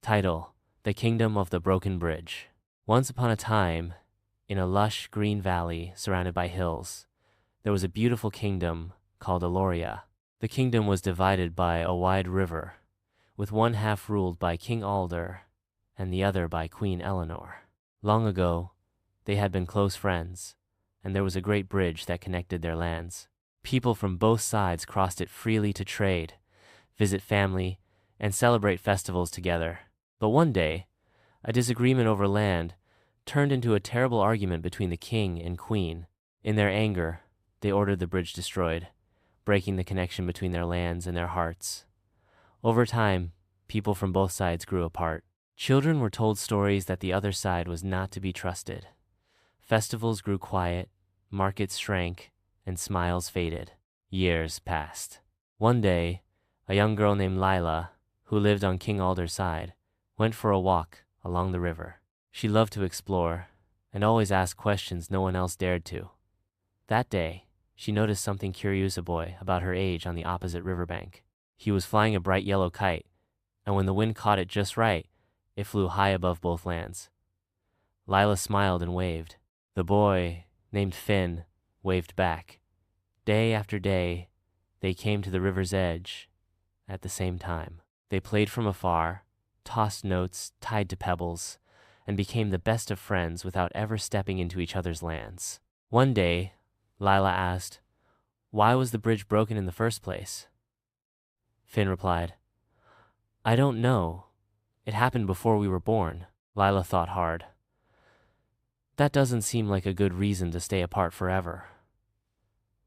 Title: The Kingdom of the Broken Bridge. Once upon a time, in a lush green valley surrounded by hills, there was a beautiful kingdom called Aloria. The kingdom was divided by a wide river, with one half ruled by King Alder and the other by Queen Eleanor. Long ago, they had been close friends, and there was a great bridge that connected their lands. People from both sides crossed it freely to trade, visit family, and celebrate festivals together. But one day, a disagreement over land turned into a terrible argument between the king and queen. In their anger, they ordered the bridge destroyed, breaking the connection between their lands and their hearts. Over time, people from both sides grew apart. Children were told stories that the other side was not to be trusted. Festivals grew quiet, markets shrank, and smiles faded. Years passed. One day, a young girl named Lila, who lived on King Alder's side, went for a walk along the river. She loved to explore and always asked questions no one else dared to. That day, she noticed something curious a boy about her age on the opposite riverbank. He was flying a bright yellow kite, and when the wind caught it just right, it flew high above both lands. Lila smiled and waved. The boy, named Finn, waved back. Day after day, they came to the river's edge at the same time. They played from afar, tossed notes tied to pebbles, and became the best of friends without ever stepping into each other's lands. One day, Lila asked, "Why was the bridge broken in the first place?" Finn replied, "I don't know. It happened before we were born." Lila thought hard. That doesn't seem like a good reason to stay apart forever.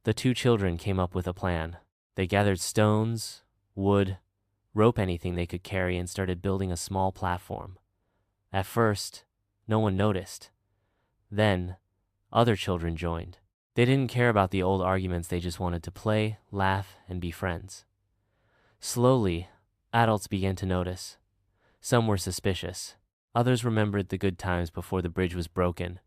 The two children came up with a plan. They gathered stones, wood, rope, anything they could carry, and started building a small platform. At first, no one noticed. Then, other children joined. They didn't care about the old arguments, they just wanted to play, laugh, and be friends. Slowly, adults began to notice. Some were suspicious. Others remembered the good times before the bridge was broken.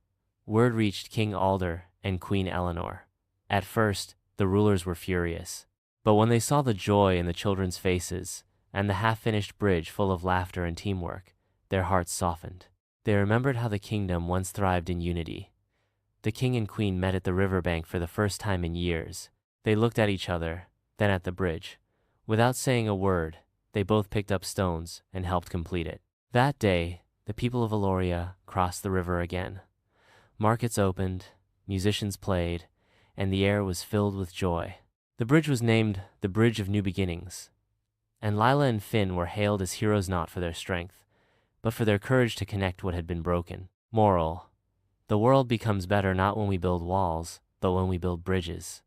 Word reached King Alder and Queen Eleanor. At first, the rulers were furious. But when they saw the joy in the children's faces and the half-finished bridge full of laughter and teamwork, their hearts softened. They remembered how the kingdom once thrived in unity. The king and queen met at the riverbank for the first time in years. They looked at each other, then at the bridge. Without saying a word, they both picked up stones and helped complete it. That day, the people of Aloria crossed the river again. Markets opened, musicians played, and the air was filled with joy. The bridge was named the Bridge of New Beginnings, and Lila and Finn were hailed as heroes not for their strength, but for their courage to connect what had been broken. Moral: the world becomes better not when we build walls, but when we build bridges.